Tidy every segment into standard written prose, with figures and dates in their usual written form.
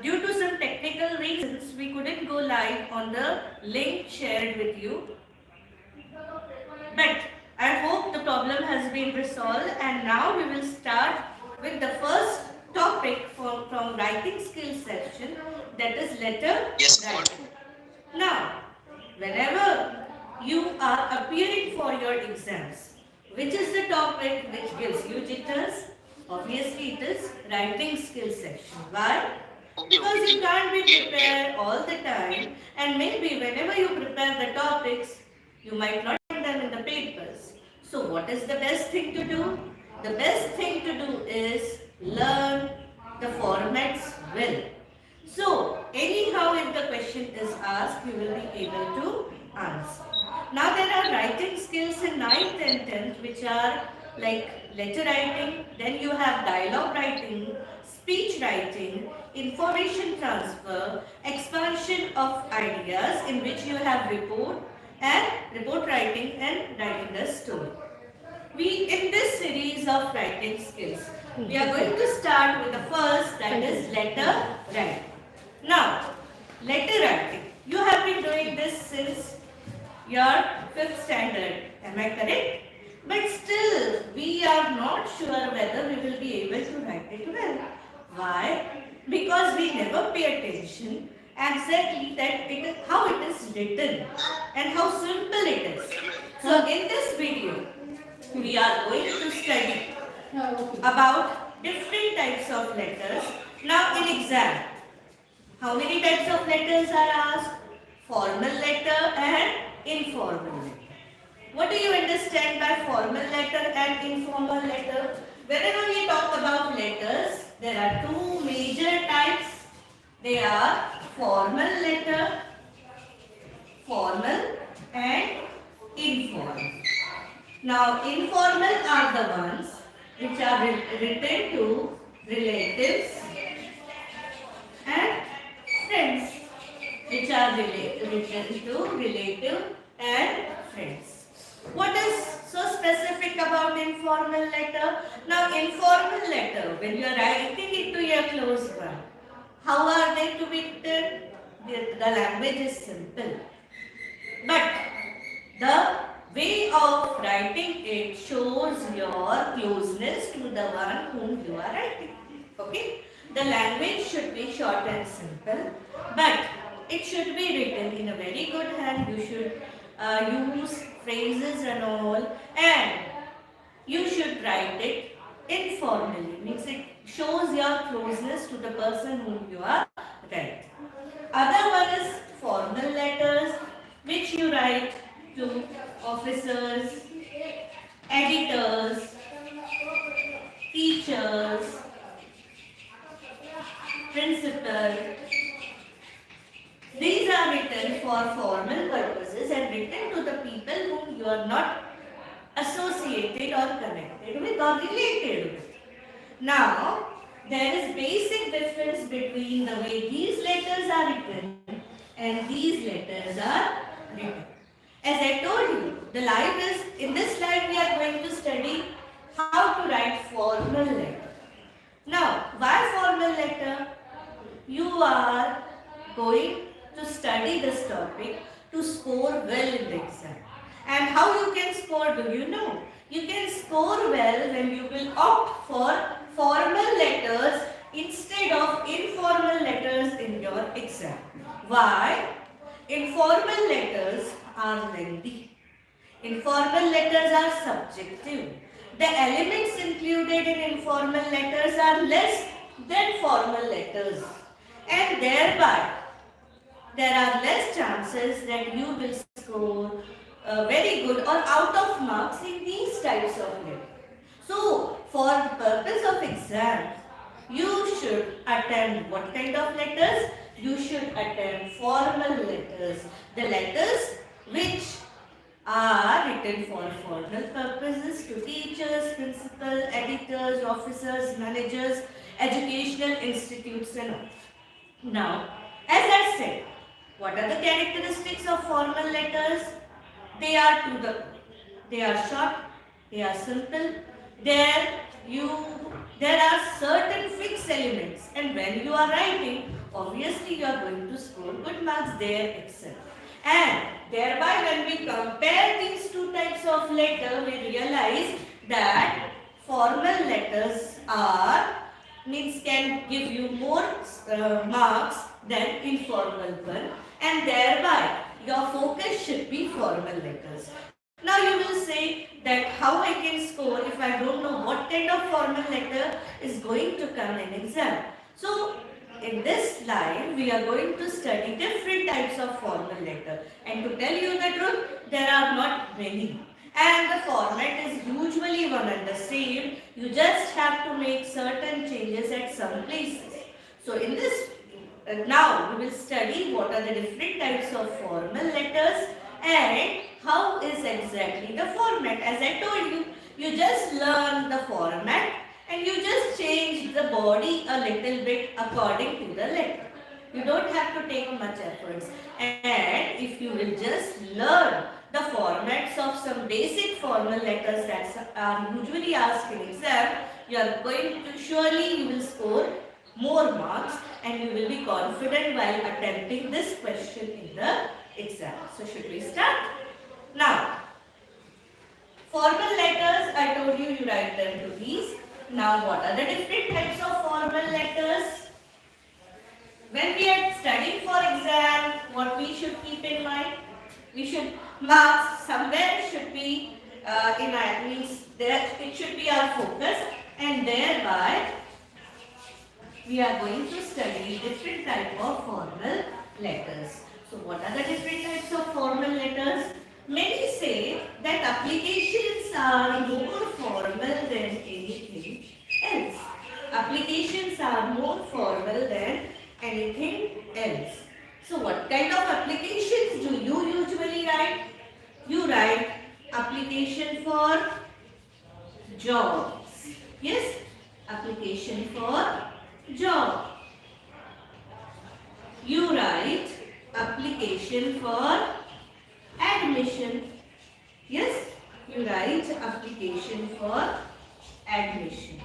Due to some technical reasons, we couldn't go live on the link shared with you. But I hope the problem has been resolved, and now we will start with the first topic from writing skills section, that is letter writing. Now, whenever you are appearing for your exams, which is the topic which gives you jitters? Obviously, it is writing skills section. Why? Because you can't be prepared all the time, and maybe whenever you prepare the topics, you might not find them in the papers. So, what is the best thing to do? The best thing to do is learn the formats well. So, anyhow, if the question is asked, you will be able to answer. Now, there are writing skills in 9th and 10th, which are like letter writing, then you have dialogue writing, speech writing, information transfer, expansion of ideas, in which you have report writing and writing a story. In this series of writing skills, we are going to start with the first, that is letter writing. Now, letter writing. You have been doing this since your 5th standard. Am I correct? But still, we are not sure whether we will be able to write it well. Why? Because we never pay attention exactly how it is written and how simple it is. So in this video, we are going to study about different types of letters. Now in exam, how many types of letters are asked? Formal letter and informal letter. What do you understand by formal letter and informal letter? Whenever we talk about letters, there are two major types. They are formal letter, formal and informal. Now, informal are the ones which are written to relatives and friends, which are written to relative and friends. What is so specific about informal letter? Now, informal letter, when you are writing it to your close one, how are they to be written? The language is simple. But the way of writing it shows your closeness to the one whom you are writing. Okay? The language should be short and simple, but it should be written in a very good hand. You should use phrases and all, and you should write it informally. Means it shows your closeness to the person whom you are writing. Other one is formal letters, which you write to officers, editors, teachers, principal. These are written for formal purposes and written to the people whom you are not associated or connected with or related with. Now, there is basic difference between the way these letters are written and these letters are written. As I told you, in this slide we are going to study how to write formal letter. Now, why formal letter? You are going to study this topic to score well in the exam. And how you can score, do you know? You can score well when you will opt for formal letters instead of informal letters in your exam. Why? Informal letters are lengthy. Informal letters are subjective. The elements included in informal letters are less than formal letters, and thereby there are less chances that you will score very good or out of marks in these types of letters. So, for the purpose of exam, you should attempt what kind of letters? You should attempt formal letters. The letters which are written for formal purposes to teachers, principal, editors, officers, managers, educational institutes and all. Now, as I said, what are the characteristics of formal letters? They are short, they are simple. There you there are certain fixed elements, and when you are writing, obviously you are going to score good marks there itself. And thereby when we compare these two types of letter, we realize that formal letters are means can give you more marks than informal one, and thereby your focus should be formal letters. Now you will say that how I can score if I don't know what kind of formal letter is going to come in exam. So in this slide we are going to study different types of formal letter, and to tell you the truth, there are not many. And the format is usually one and the same. You just have to make certain changes at some places. So in this, now we will study what are the different types of formal letters and how is exactly the format. As I told you, you just learn the format and you just change the body a little bit according to the letter. You don't have to take much efforts. And if you will just learn the formats of some basic formal letters that are usually asked in exam, you are going to surely you will score more marks and you will be confident while attempting this question in the exam. So should we start? Now, formal letters, I told you, you write them to these. Now what are the different types of formal letters? When we are studying for exam, what we should keep in mind? We should marks somewhere should be in our means there it should be our focus, and thereby we are going to study different type of formal letters. So what are the different types of formal letters? Many say that applications are more formal than anything else. Applications are more formal than anything else. So what kind of applications do you usually write? You write application for jobs. Yes, application for job. You write application for admission. Yes, you write application for admission.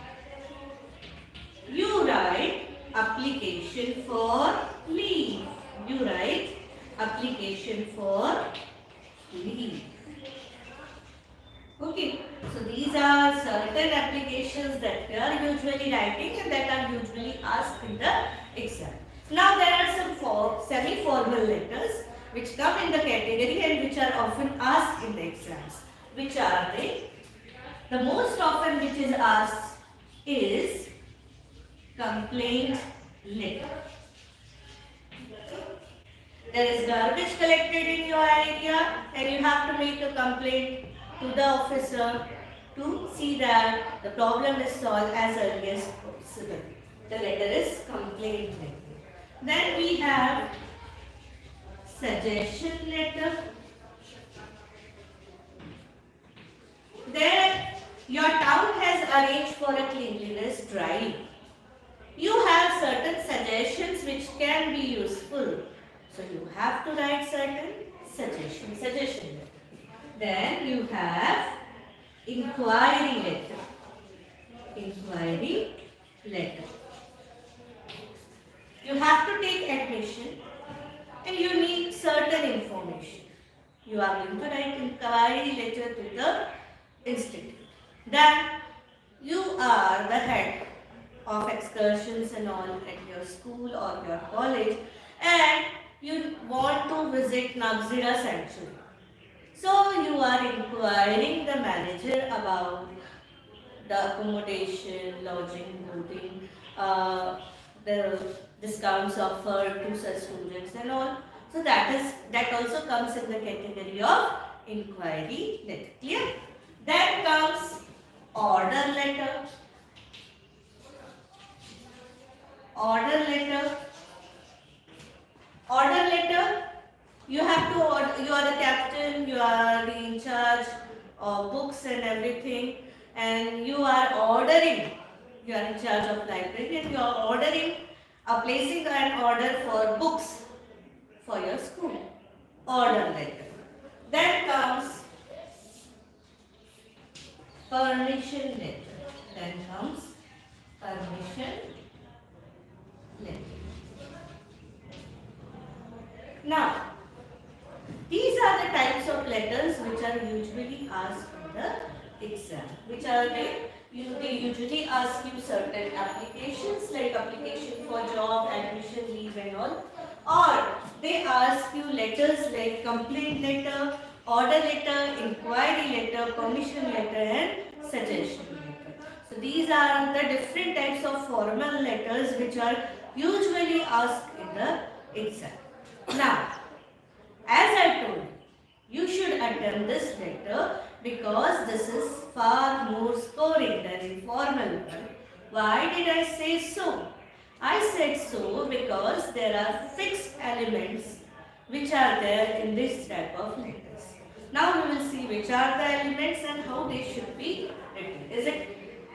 You write application for leave. You write application for leave. Okay, so these are certain applications that we are usually writing and that are usually asked in the exam. Now there are some semi-formal letters which come in the category and which are often asked in the exams. Which are they? The most often which is asked is complaint letter. There is garbage collected in your area and you have to make a complaint to the officer to see that the problem is solved as early as possible. The letter is complaint letter. Then we have suggestion letter. There your town has arranged for a cleanliness drive. You have certain suggestions which can be useful. So you have to write certain suggestion letter. Then you have inquiry letter. Inquiry letter. You have to take admission and you need certain information. You are going to write inquiry letter to the institute. Then you are the head of excursions and all at your school or your college, and you want to visit Nagzira Sanctuary. So you are inquiring the manager about the accommodation, lodging, boarding, the discounts offered to such students and all. So that also comes in the category of inquiry letter. Clear? Then comes order letter. Order letter. Order letter. You have to order. You are the captain. You are the in charge of books and everything, and you are ordering. You are in charge of library, and you are ordering, placing an order for books for your school. Order letter. Then comes permission letter. Then comes Permission letter. Now, these are the types of letters which are usually asked in the exam. Which are they? They usually ask you certain applications like application for job, admission, leave and all. Or they ask you letters like complaint letter, order letter, inquiry letter, permission letter and suggestion letter. So these are the different types of formal letters which are usually asked in the exam. Now, as I told you should attempt this letter because this is far more scoring than informal one. Why did I say so? I said so because there are fixed elements which are there in this type of letters. Now we will see which are the elements and how they should be written.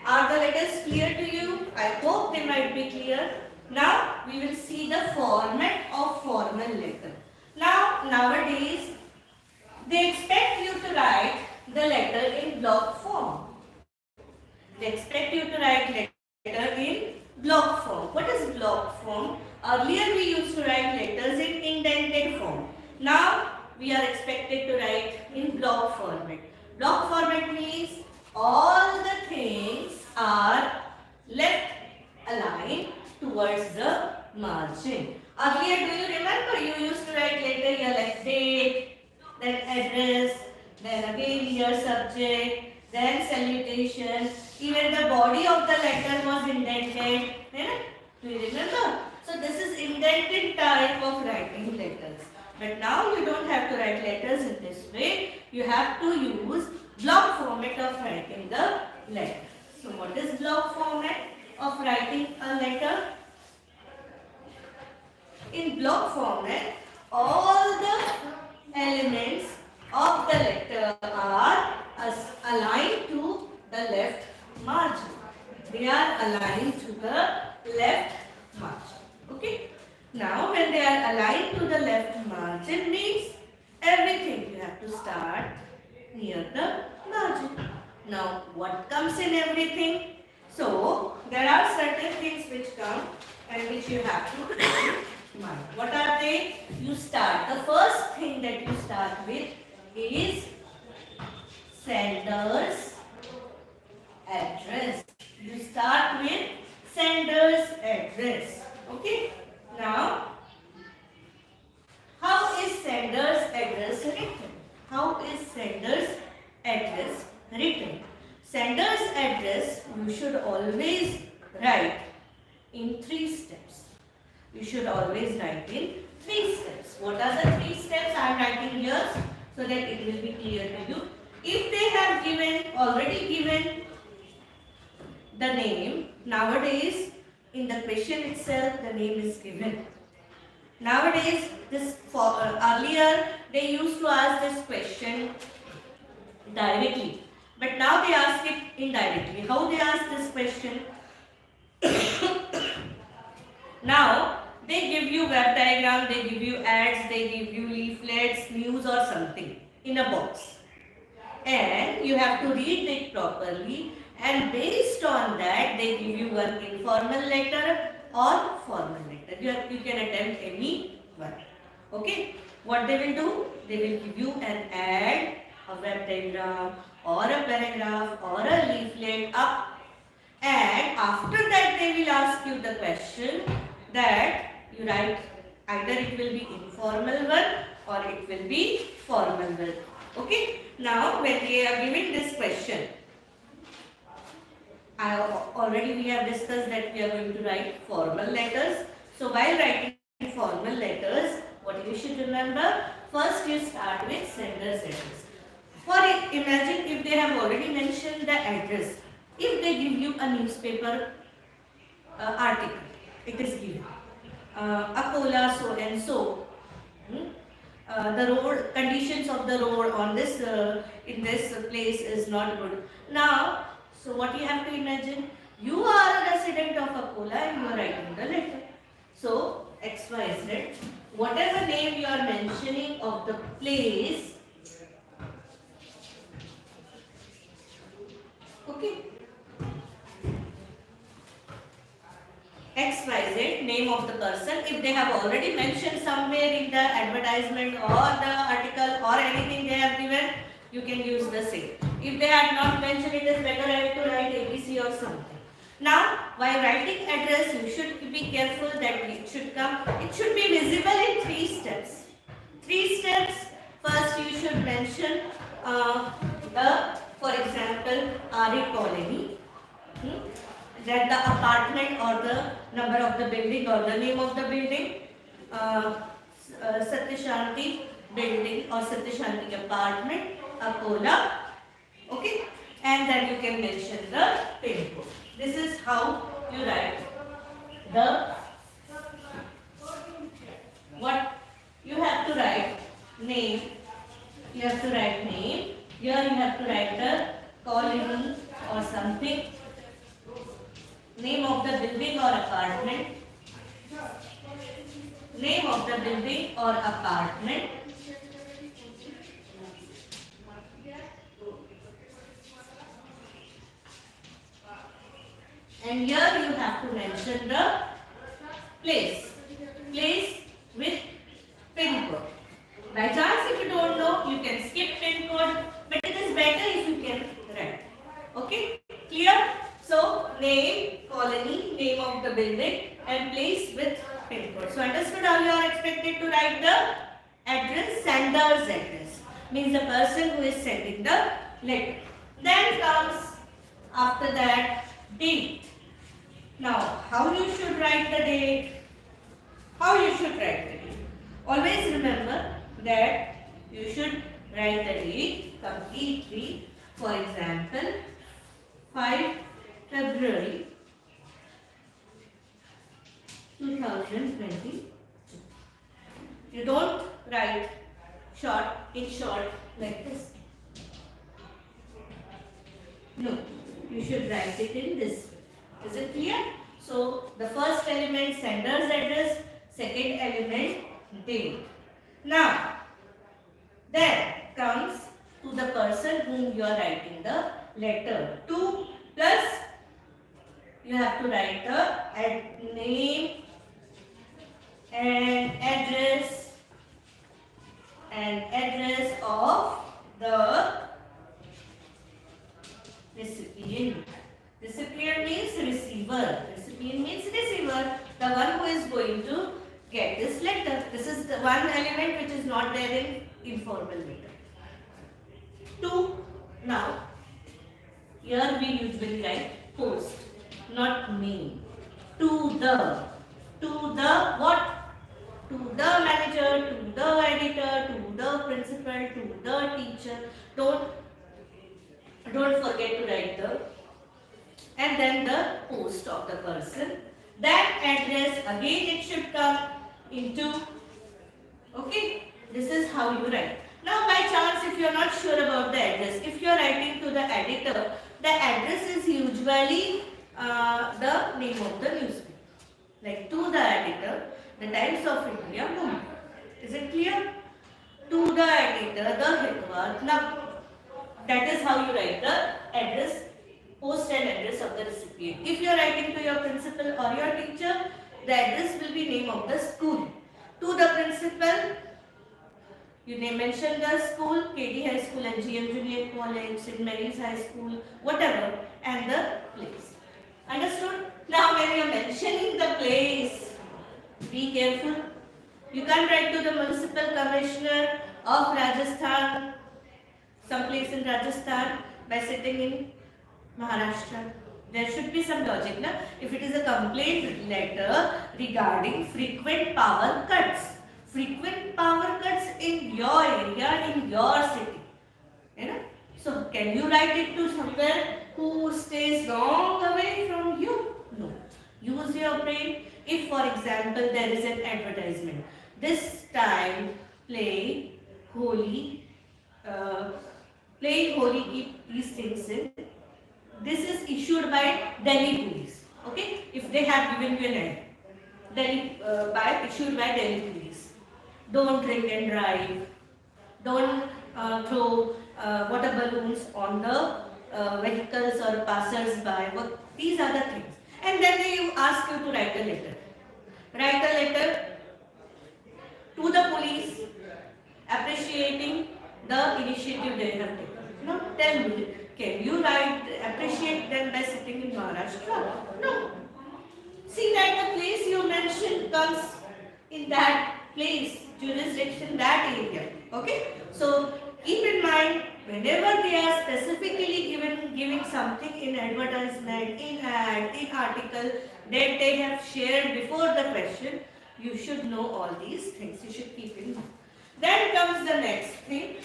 Are the letters clear to you? I hope they might be clear. Now we will see the format of formal letter. Now nowadays they expect you to write the letter in block form. They expect you to write letter in block form. What is block form? Earlier we used to write letters in indented form. Now we are expected to write in block format. Block format means all the things are left aligned towards the margin. Earlier, do you remember? You used to write letter here like date, then address, then again here subject, then salutation. Even the body of the letter was indented. Do you remember? So this is indented type of writing letters. But now you don't have to write letters in this way. You have to use block format of writing the letter. So what is block format of writing a letter? In block format, all the elements of the letter are aligned to the left margin. They are aligned to the left margin. Okay. Now when they are aligned to the left margin means everything you have to start near the margin. Now what comes in everything? So there are certain things which come and which you have to mind. What are they? You start. The first thing that you start with is sender's address. You start with sender's address. Okay. Now, how is sender's address written? How is sender's address written? Sender's address you should always write in 3 steps. You should always write in 3 steps. What are the 3 steps I am writing here so that it will be clear to you. If they have already given the name, nowadays in the question itself the name is given. Nowadays earlier they used to ask this question directly, but now they ask it indirectly. How they ask this question? Now they give you web diagram, they give you ads, they give you leaflets, news or something in a box, and you have to read it properly, and based on that they give you one informal letter or formal letter. You can attempt any one. Okay, what they will do? They will give you an ad, a web diagram or a paragraph or a leaflet up, and after that they will ask you the question that you write either it will be informal one or it will be formal one. Okay, now when they are giving this question, already we have discussed that we are going to write formal letters. So while writing formal letters, what you should remember, first you start with sender's address. Imagine if they have already mentioned the address. If they give you a newspaper article, it is given Akola so and so. The road conditions of the road on this in this place is not good. Now, so what you have to imagine? You are a resident of Akola and you are writing the letter. So XYZ, whatever name you are mentioning of the place. Okay. person. If they have already mentioned somewhere in the advertisement or the article or anything they have given, you can use the same. If they have not mentioned, it is better to write ABC or something. Now, while writing address, you should be careful that it should be visible in 3 steps. 3 steps. First, you should mention for example, RA colony. That the apartment or the number of the building or the name of the building, Satyashanti building or Satyashanti apartment, Akola. Okay, and then you can mention the pin code. This is how you write the what you have to write name. You have to write name. Here you have to write the colony or something. Name of the building or apartment. Name of the building or apartment. And here you have to mention the place. Place with pin code. By chance, if you don't know, you can skip pin code, but it is better if you can write. Okay, clear? So, name, colony, name of the building, and place with pin code. So, understood how you are expected to write the address, sender's address. Means the person who is sending the letter. Then comes after that date. Now, how you should write the date? How you should write the date? Always remember that you should write the date completely. For example, 5 February 2020. You don't write in short like this. No, you should write it in this way. Is it clear? So, the first element sender's address, second element date. Now, then comes to the person whom you are writing the letter to, plus you have to write the name and address of the recipient. Recipient means receiver. Recipient means receiver. The one who is going to get this letter. This is the one element which is not there in informal letter. To. Now, here we usually write post, not name. To the what? To the manager, to the editor, to the principal, to the teacher. Don't forget to write the, and then the post of the person. That address again it should come into. Okay, this is how you write. Now by chance if you are not sure about the address, if you are writing to the editor, the address is usually the name of the newspaper. Like to the editor, the Times of India, Mumbai. Is it clear? To the editor, the Hitwar. Now that is how you write the address, post and address of the recipient. If you are writing to your principal or your teacher, the address will be name of the school. To the principal, you may mention the school, KD High School and GM Junior College, St. Mary's High School, whatever, and the place. Understood? Now when you are mentioning the place, be careful. You can't write to the municipal commissioner of Rajasthan, some place in Rajasthan, by sitting in Maharashtra. There should be some logic. Na? If it is a complaint letter regarding frequent power cuts, in your area, in your city. You know? So, can you write it to somewhere who stays long away from you? No. Use your brain. If, for example, there is an advertisement, this time playing Holi, keep these things in. This is issued by Delhi police. Okay, if they have given you an ad, issued by Delhi police. Don't drink and drive. Don't throw water balloons on the vehicles or passers by. These are the things. And then they ask you to write a letter. Write a letter to the police appreciating the initiative they have taken. Now tell me, can you appreciate them by sitting in Maharashtra? No. See that the place you mentioned comes in that place, jurisdiction, that area. Okay? So keep in mind, whenever they are specifically giving something in advertisement, in ad, in article that they have shared before the question, you should know all these things. You should keep in mind. Then comes the next thing.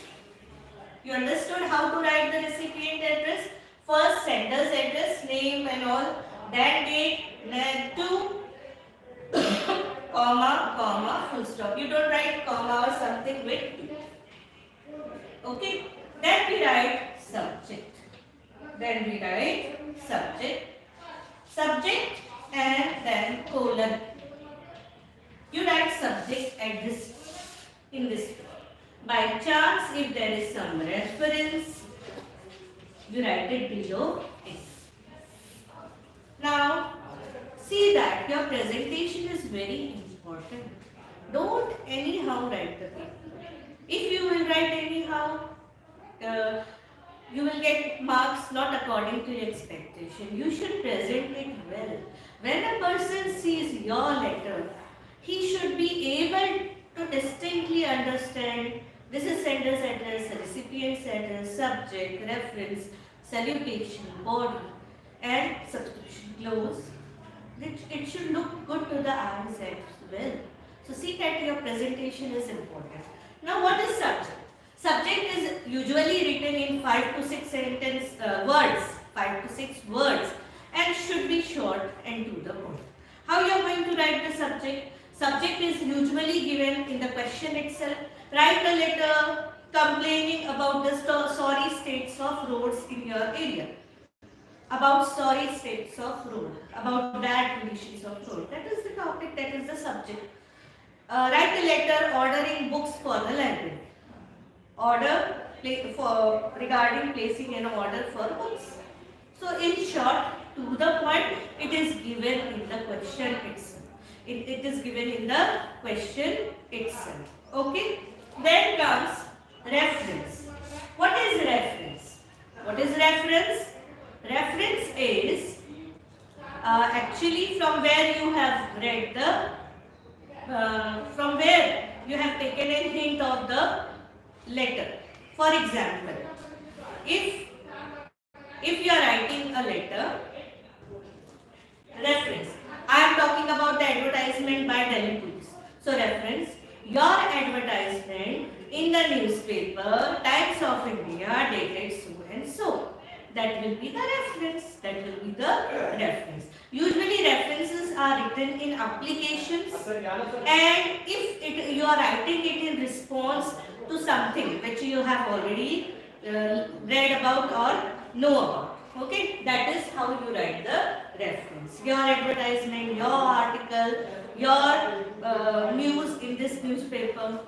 You understood how to write the recipient address? First sender's address, name and all. Then date, then to comma, full stop. You don't write comma or something with to. Okay? Then we write subject. Subject and then colon. You write subject at this in this way. By chance, if there is some reference, you write it below it. Now, see that your presentation is very important. Don't anyhow write the paper. If you will write anyhow, you will get marks not according to your expectation. You should present it well. When a person sees your letter, he should be able to distinctly understand this is sender's address, recipient's address, subject, reference, salutation, body, and subscription close. It should look good to the eyes as well. So see that your presentation is important. Now what is subject? Subject is usually written in 5 to 6 words, 5 to 6 words, and should be short and to the point. How you are going to write the subject? Subject is usually given in the question itself. Write a letter complaining about the sorry states of roads in your area. About sorry states of road. About bad conditions of road. That is the topic, that is the subject. Write a letter ordering books for the library. Regarding placing an order for books. So in short, to the point, it is given in the question itself. It is given in the question itself. Okay? Then comes reference. What is reference? What is reference? Reference is actually from where you have read from where you have taken a hint of the letter. For example, if you are writing a letter, reference. I am talking about the advertisement by Delhi Police. So reference, your advertisement in the newspaper, Times of India, dated so and so. That will be the reference. Usually references are written in applications, and if you are writing it in response to something which you have already read about or know about. Okay, that is how you write the reference. Your advertisement, your article, your news in this newspaper,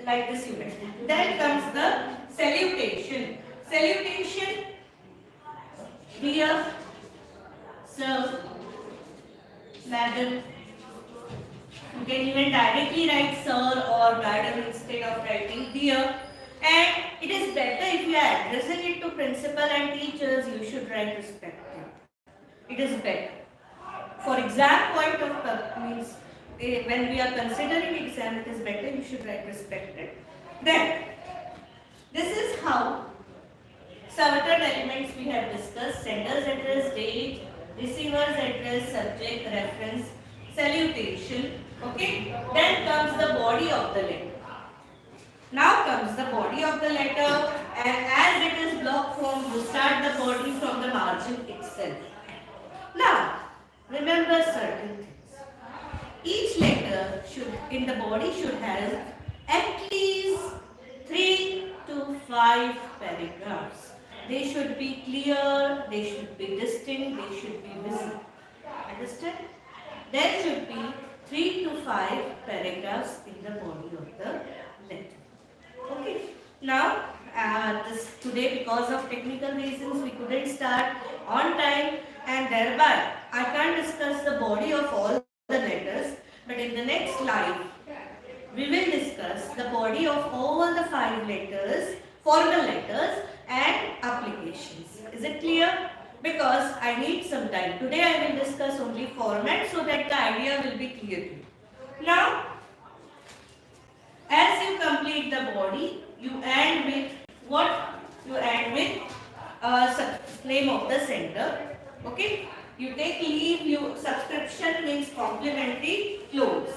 like this you write. Then comes the salutation. Salutation, dear sir, madam. You can even directly write sir or madam instead of writing dear. And it is better if you are addressing it to principal and teachers, you should write respectfully. It is better. For exam point of means when we are considering exam, it is better you should write respected. Then, this is how certain elements we have discussed: sender's address, date, receiver's address, subject, reference, salutation. Okay. Then comes the body of the letter. Now comes the body of the letter, and as it is block form, you start the body from the margin itself. Now, remember certain things. Each letter in the body should have at least 3 to 5 paragraphs. They should be clear, they should be distinct, they should be visible. Understand? There should be 3 to 5 paragraphs in the body of the letter. Okay. Now, today because of technical reasons we couldn't start on time, and thereby I can't discuss the body of all the letters. But in the next slide, we will discuss the body of all the 5 letters, formal letters and applications. Is it clear? Because I need some time. Today I will discuss only format so that the idea will be clear to you. Now, as you complete the body, you end with what? You end with name of the center. Okay? You take leave, you subscription means complimentary clothes.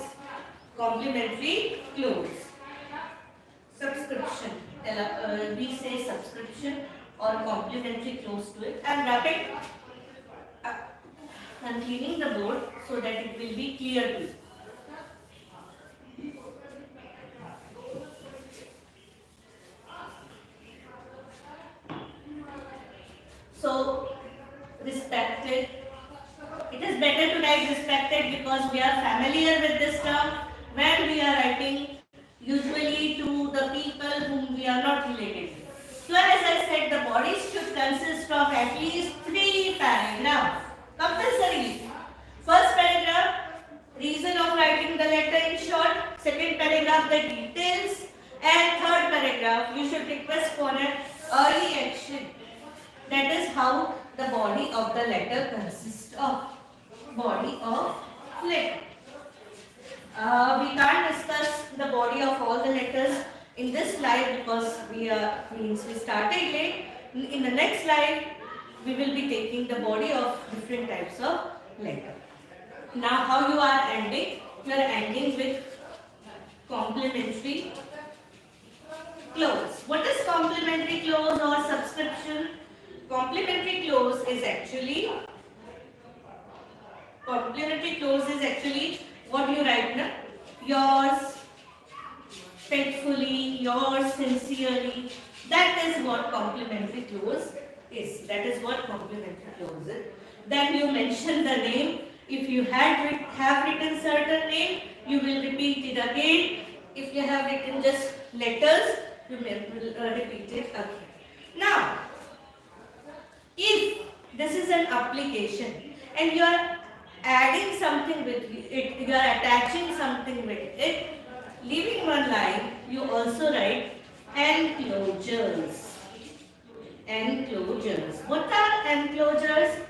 Complimentary clothes. Subscription. We say subscription or complimentary clothes to it. And wrapping. I'm cleaning the board so that it will be clear to you. So, respected. It is better to write respected because we are familiar with this term when we are writing usually to the people whom we are not related with. So, as I said, the bodies should consist of at least 3 paragraphs. Compulsory. First paragraph, reason of writing the letter in short. Second paragraph, the details. And third paragraph, you should request for an early action. That is how the body of the letter consists of. Body of letter. We can't discuss the body of all the letters in this slide because we started late. In the next slide, we will be taking the body of different types of letter. Now, how you are ending? You are ending with complimentary clause. What is complimentary clause or subscription? Complimentary clause is actually what you write now. Yours faithfully, yours sincerely. That is what complimentary clause is. That is what complimentary clause is. Then you mention the name. If you have written certain name, you will repeat it again. If you have written just letters, you will repeat it again. Now, if this is an application and you are adding something with it, you are attaching something with it, leaving one line, you also write enclosures. Enclosures. What are enclosures?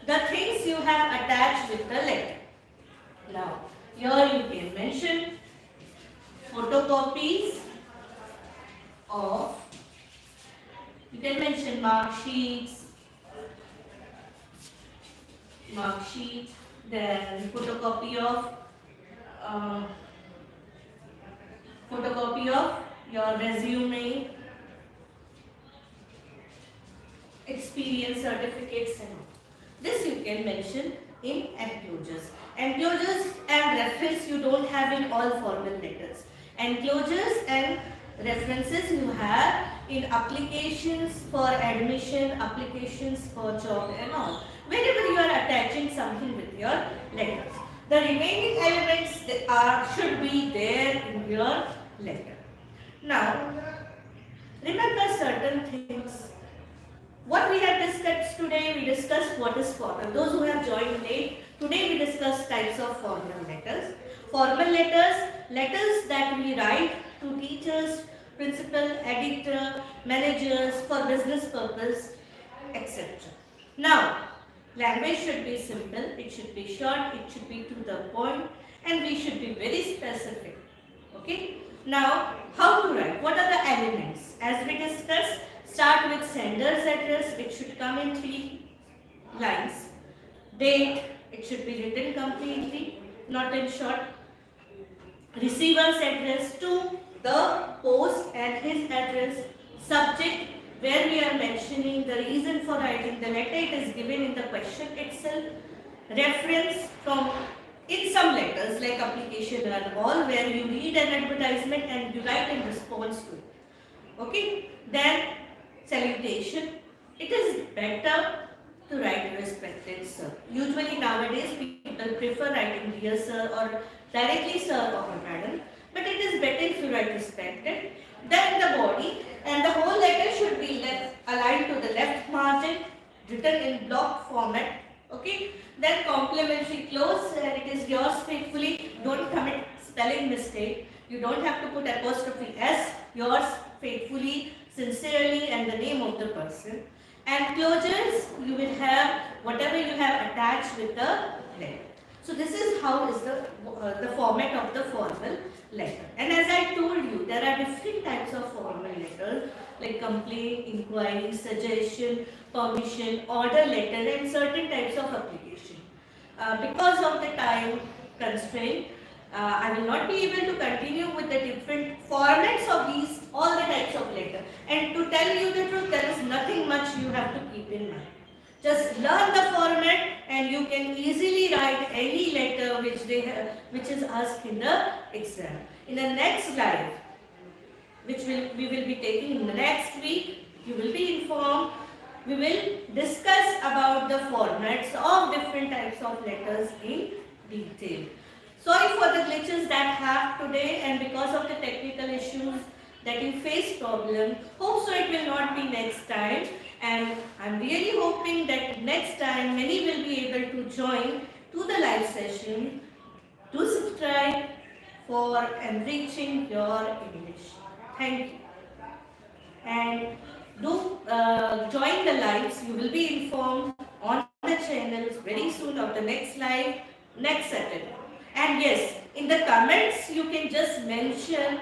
The things you have attached with the letter. Now, here you can mention photocopies of, you can mention mark sheets, then photocopy of your resume, experience certificates and all. This you can mention in enclosures. Enclosures and reference you don't have in all formal letters. Enclosures and references you have in applications for admission, applications for job and all. Whenever you are attaching something with your letters. The remaining elements should be there in your letter. Now, remember certain things. What we have discussed today, we discussed what is formal. Those who have joined late, today we discussed types of formal letters. Formal letters, letters that we write to teachers, principal, editor, managers for business purpose, etc. Now, language should be simple, it should be short, it should be to the point, and we should be very specific. Okay? Now, how to write? What are the elements? As we discussed, start with sender's address, it should come in 3 lines. Date, it should be written completely, not in short. Receiver's address to the post and his address. Subject, where we are mentioning the reason for writing the letter, it is given in the question itself. Reference from, in some letters like application and all, where you read an advertisement and you write in response to it. Okay? Then salutation. It is better to write respected sir. Usually nowadays people prefer writing dear sir or directly sir or madam. But it is better if you write respected. Then the body, and the whole letter should be aligned to the left margin, written in block format. Okay, then complimentary clause, it is yours faithfully. Don't commit spelling mistake. You don't have to put apostrophe s. Yours faithfully, sincerely, and the name of the person. And closures, you will have whatever you have attached with the letter. So this is how is the format of the formal letter. And as I told you, there are different types of formal letters like complaint, inquiry, suggestion, permission, order letter, and certain types of application. Because of the time constraint, I will not be able to continue with the different formats of these, all the types of letter. And to tell you the truth, there is nothing much you have to keep in mind. Just learn the format and you can easily write any letter which is asked in the exam. In the next live, which we will be taking in the next week, you will be informed. We will discuss about the formats of different types of letters in detail. Sorry for the glitches that have today, and because of the technical issues that you face problem. Hope so it will not be next time, and I'm really hoping that next time many will be able to join to the live session. Do subscribe for enriching your English. Thank you. And do join the lives. You will be informed on the channels very soon of the next live next Saturday. And yes, in the comments you can just mention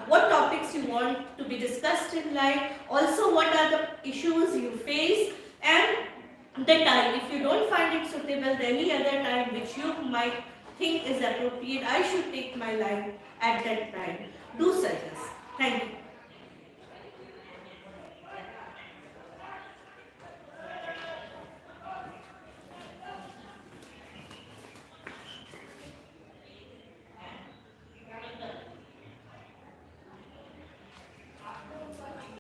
what topics you want to be discussed in live. Also, what are the issues you face and the time. If you don't find it suitable, then any other time which you might think is appropriate, I should take my live at that time. Do suggest. Thank you.